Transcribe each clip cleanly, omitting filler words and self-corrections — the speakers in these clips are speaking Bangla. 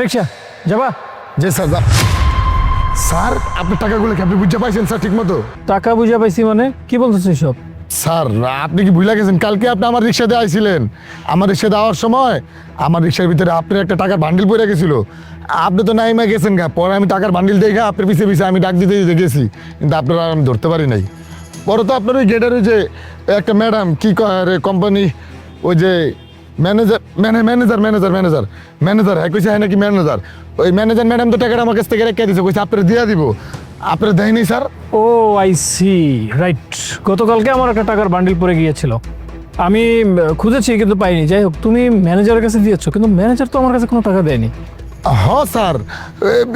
রিক্সা যাবা? জি স্যার স্যার আপনার টাকাগুলো কি আপনি বুঝতে পাইছেন স্যার ঠিক মতো? টাকা বুঝা পাইছি মানে কি বলতেছিস সব? স্যার আপনি কি ভুলে গেছেন কালকে আপনি আমার রিক্সা দিয়ে আইছিলেন, আমার রিক্সা দেওয়ার সময় আমার রিক্সার ভিতরে আপনার একটা টাকার বান্ডিল পড়ে গেছিল। আপনি তো নাইমা গেছেন গা, পরে আমি টাকার বান্ডিল দেখে আপনার পিছিয়ে পিছিয়ে আমি ডাক দিতে দিতে গেছি, কিন্তু আপনারা আমি ধরতে পারি নাই। পরে তো আপনার ওই গেটের ওই যে একটা ম্যাডাম কি কয় কোম্পানি ওই যে manager manager manager manager manager হ্যাঁ কইছে হ্যাঁ নাকি ম্যানেজার, ওই ম্যানেজার ম্যাডাম তো টাকাটা আমার কাছ থেকে রেখে দিয়েছে, কইছে আপনারা দিয়ে দিব, আপনারা দেয়নি sir. Oh I see, right. গতকালকে আমার একটা টাকার বান্ডিল পড়ে গিয়েছিল, আমি খুঁজেছি কিন্তু পাইনি। যাই হোক, তুমি ম্যানেজারের কাছে দিয়েছো, কিন্তু ম্যানেজার তো আমার কাছে কোনো টাকা দেয়নি। হ্যাঁ স্যার,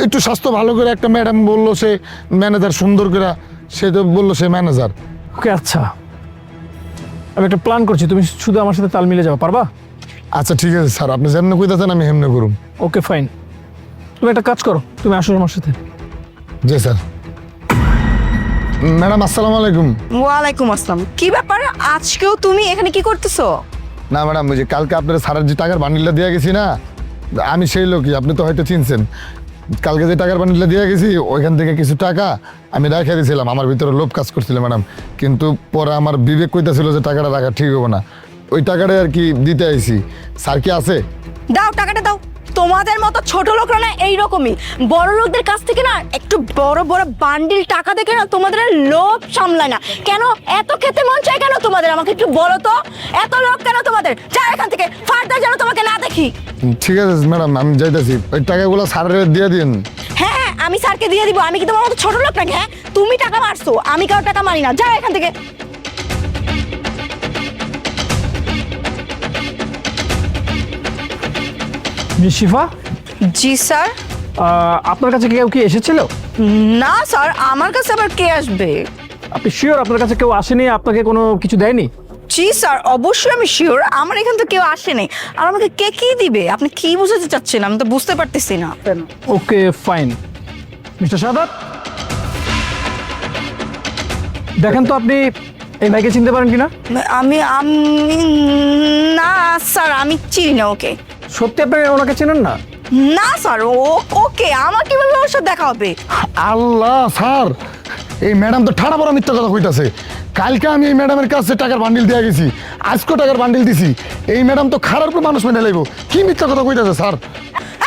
একটু স্বাস্থ্য ভালো করে একটা ম্যাডাম বললো সে ম্যানেজার, সুন্দর করে সে তো বললো সে ম্যানেজার। ওকে আচ্ছা, আমি একটা প্ল্যান করছি, তুমি শুধু আমার সাথে তাল মিলে যাবে, পারবা? আচ্ছা ঠিক আছে স্যার, আপনি যেমনি কইতেছেন আমি হেমনে করুম। ওকে ফাইন, তুমি একটা কাজ করো, তুমি আসো আমার সাথে। জি স্যার। ম্যাডাম আসসালামু আলাইকুম। ওয়ালাইকুম আসসালাম। কি ব্যাপার, আজকেও তুমি এখানে কি করতেছো? না ম্যাডাম, ওই যে কালকে আপনার স্যারের যে টাকার বান্ডিলটা দিয়ে গেছি না, আমি সেই লোকই, আপনি তো হয়তো চিনছেন। কালকে যে টাকার বান্ডিলটা দিয়ে গেছি ওইখান থেকে কিছু টাকা আমি রেখে দিয়েছিলাম, আমার ভিতরে লোভ কাজ করছিল ম্যাডাম, কিন্তু পরে আমার বিবেক কইতেছিল যে টাকাটা রাখা ঠিক হবে না, ওই টাকাটাই আর কি দিতে আইছি। স্যার কি আছে? দাও টাকাটা দাও। তোমাদের মতো ছোট লোকরা না এইরকমই, বড় লোকদের কাছ থেকে না একটু বড় বড় বান্ডিল টাকা দেখে না তোমাদের আর লোভ সামলায় না। কেন এত খেতে মন চায় কেন তোমাদের, আমাকে একটু বলো তো, এত লোভ কেন তোমাদের? যাও এখান থেকে, ফার্দার যেন তোমাকে না দেখি। ঠিক আছে ম্যাডাম, আমি যাইতেছি, ওই টাকাগুলো স্যারের দিয়ে দিন। হ্যাঁ হ্যাঁ, আমি স্যারকে দিয়ে দিব। আমি কি তোমার মতো ছোট লোক নাকি? হ্যাঁ, তুমি টাকা মারছো, আমি কারো টাকা মারি না। যাও এখান থেকে। মিস শিফা, জি স্যার। আপনার কাছে কেউ কি এসেছিল? না স্যার, আমার কাছে আবার কে আসবে? আপনি শিওর আপনার কাছে কেউ আসেনি, আপনাকে কোনো কিছু দেয়নি? জি স্যার, অবশ্যই আমি শিওর, আমার এখান থেকে কেউ আসেনি। আর আমাকে কে কি দিবে, আপনি কি বুঝাতে চাচ্ছেন? আমি তো বুঝতে পারতেছি না। Okay fine. মিস্টার সাদাত, দেখেন তো আপনি এই ভাইকে চিনতে পারেন কিনা? আমি আমি না স্যার, আমি চিনি না ওকে। সত্যি আপনি ওনাকে চেনেন না? না স্যার, ওকে আমার কিভাবে ওর সাথে দেখা হবে? আল্লাহ স্যার, এই ম্যাডাম তো ঠাড়া বড় মিথ্যা কথা কইতাছে। কালকে আমি এই ম্যাডামের কাছে টাকার বান্ডিল দিয়ে গেছি, আজকেও টাকার বান্ডিল দিছি, এই ম্যাডাম তো খারাপ করে মানুষ মেনে লাইব। কি মিথ্যা কথা কইতাছে স্যার?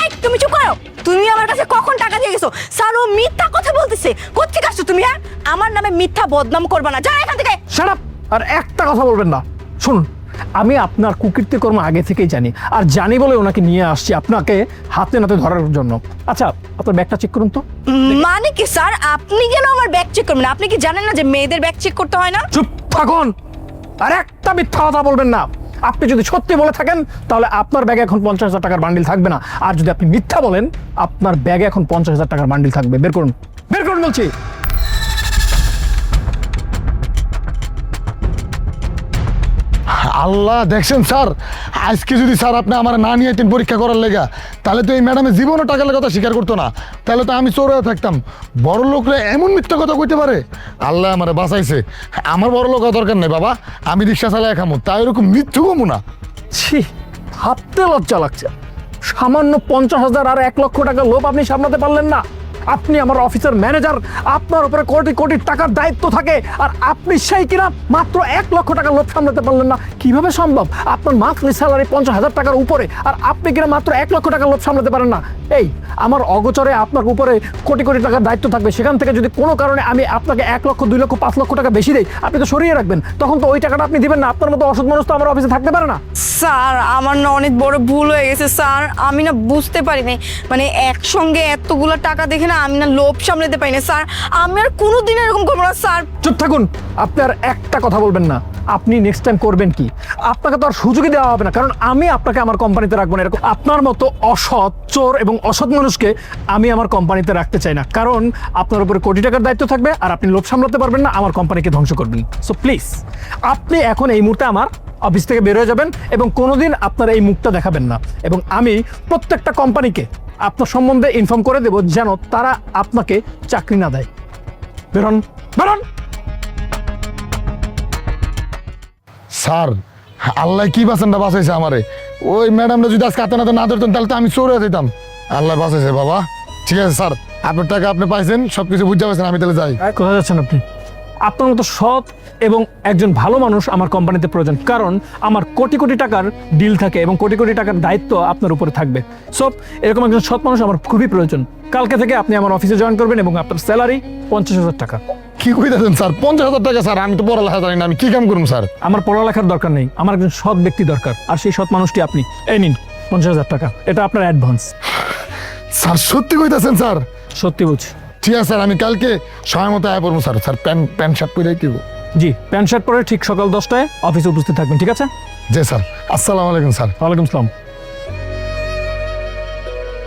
এই তুমি চুপ করো। তুমি আমার কাছে কখন টাকা দিয়ে গেছো? স্যার ও মিথ্যা কথা বলতেছে। কোত্থেকে আসছো তুমি? হ্যাঁ, আমার নামে মিথ্যা বদনাম করবা না, যাও এখান থেকে। Shut up! আর একটা কথা বলবেন না। শুনুন, আমি আপনার কুকীর্তিকর্ম আগে থেকেই জানি, আর জানি বলে ওনাকে নিয়ে আসছি আপনাকে হাতে নাতে ধরার জন্য। আচ্ছা, আপনার ব্যাগটা চেক করুন তো। মানে কি স্যার, আপনি কেন আমার ব্যাগ চেক করবেন? আপনি কি জানেন না যে মেয়েদের ব্যাগ চেক করতে হয় না? চুপ থাকুন, আর একটা মিথ্যা কথা বলবেন না। আপনি যদি সত্যি বলে থাকেন তাহলে আপনার ব্যাগে এখন 50,000 টাকার বান্ডিল থাকবে না, আর যদি আপনি মিথ্যা বলেন আপনার ব্যাগে এখন 50,000 টাকার বান্ডিল থাকবে। বের করুন, বের করুন বলছি। আল্লাহ, দেখছেন স্যার, আজকে যদি স্যার আপনি আমার না নিয়ে যেতেন পরীক্ষা করার লেগা, তাহলে তো এই ম্যাডামের জীবনও টাকার কথা স্বীকার করতো না, তাহলে তো আমি চোর হয়ে থাকতাম। বড় লোকরা এমন মিথ্যা কথা কইতে পারে? আল্লাহ আমারে বাঁচাইছে। আমার বড় লোক দরকার নেই বাবা, আমি রিক্সা চালাই খামো, তাই এরকম মিথ্যু কমু না। ছি, ভাবতে লজ্জা লাগছে। সামান্য 50,000 আর 1 লক্ষ টাকার লোভ আপনি সামলাতে পারলেন না। আপনি আমার অফিসের ম্যানেজার, আপনার উপরে কোটি কোটি টাকার দায়িত্ব থাকে, আর আপনি সেই কিনা মাত্র 1 লক্ষ টাকার লোভ সামলাতে পারলেন না। কিভাবে সম্ভব? আপনার মান্থলি স্যালারি 50,000 টাকার উপরে, আর আপনি কিনা মাত্র 1 লক্ষ টাকার লোভ সামলাতে পারেন না। এই আমার অগোচরে আপনার উপরে কোটি কোটি টাকার দায়িত্ব থাকবে, সেখান থেকে যদি কোনো কারণে আমি আপনাকে 1 লক্ষ 2 লক্ষ 5 লক্ষ টাকা বেশি দেই, আপনি তো সরিয়ে রাখবেন, তখন তো ওই টাকাটা আপনি দিবেন না। আপনার মতো অসৎ মানুষ তো আমার অফিসে থাকতে পারে না। স্যার, আমার না অনেক বড় ভুল হয়ে গেছে স্যার, আমি না বুঝতে পারিনি, মানে একসঙ্গে এতগুলো টাকা দেখে না আমি না লোভ সামলাতে পারি না স্যার। আমি আর কোনোদিন এরকম করবো না স্যার। চুপ থাকুন, আপনি আর একটা কথা বলবেন না। আপনি নেক্সট টাইম করবেন কি? আপনাকে তো আর সুযোগই দেওয়া হবে না, কারণ আমি আপনাকে আমার কোম্পানিতে রাখবো না। এরকম আপনার মতো অসৎ, চোর এবং অসৎ মানুষকে আমি আমার কোম্পানিতে রাখতে চাই না, কারণ আপনার উপরে কোটি টাকার দায়িত্ব থাকবে আর আপনি লোভ সামলাতে পারবেন না, আমার কোম্পানিকে ধ্বংস করবেন। সো প্লিজ, আপনি এখন এই মুহূর্তে আমার অফিস থেকে বের হয়ে যাবেন এবং কোনোদিন আপনার এই মুখটা দেখাবেন না, এবং আমি প্রত্যেকটা কোম্পানিকে আপনার সম্বন্ধে ইনফর্ম করে দেব যেন তারা আপনাকে চাকরি না দেয়। বেরোন, বেরোন। স্যার, আল্লাহ কি বাঁচানটা বাঁচাইছে আমারে। ওই ম্যাডামরা যদি আজকে হাতে নাতে না ধরতেন তাহলে তো আমি চোর হয়ে যেতাম। আল্লাহ বাঁচাইছে বাবা। ঠিক আছে স্যার, আপনার টাকা আপনি পাইছেন, সব কিছু বুঝতে পারছেন, আমি তাহলে যাই। কোথায় যাচ্ছেন আপনি? আপনার মতো সৎ এবং একজন ভালো মানুষ আমার কোম্পানিতে প্রয়োজন, কারণ আমার কোটি কোটি টাকার ডিল থাকে এবং কোটি কোটি টাকার দায়িত্ব আপনার উপরে থাকবে। সো এরকম একজন সৎ মানুষ আমার খুবই প্রয়োজন। কালকে থেকে আপনি আমার অফিসে জয়েন করবেন এবং আপনার স্যালারি 50,000 টাকা। কি কইতেছেন স্যার? 50,000 টাকা? স্যার আমি তো পড়ালেখা জানি না, আমি কি কাম করুন স্যার? আমার পড়ালেখার দরকার নেই, আমার একজন সৎ ব্যক্তি দরকার, আর সেই সৎ মানুষটি আপনি। এই নিন 50,000 টাকা, এটা আপনার অ্যাডভান্স। স্যার সত্যি কইতেছেন স্যার? সত্যি বলছি। ঠিক আছে স্যার, আমি কালকে সময় মতো আয় পড়বো স্যার। স্যার প্যান্ট শার্ট পরে কি? জি, প্যান্ট শার্ট পরে ঠিক সকাল 10টায় অফিসে উপস্থিত থাকবেন, ঠিক আছে? জি স্যার। আসসালামু আলাইকুম স্যার। ওয়ালাইকুম আসসালাম।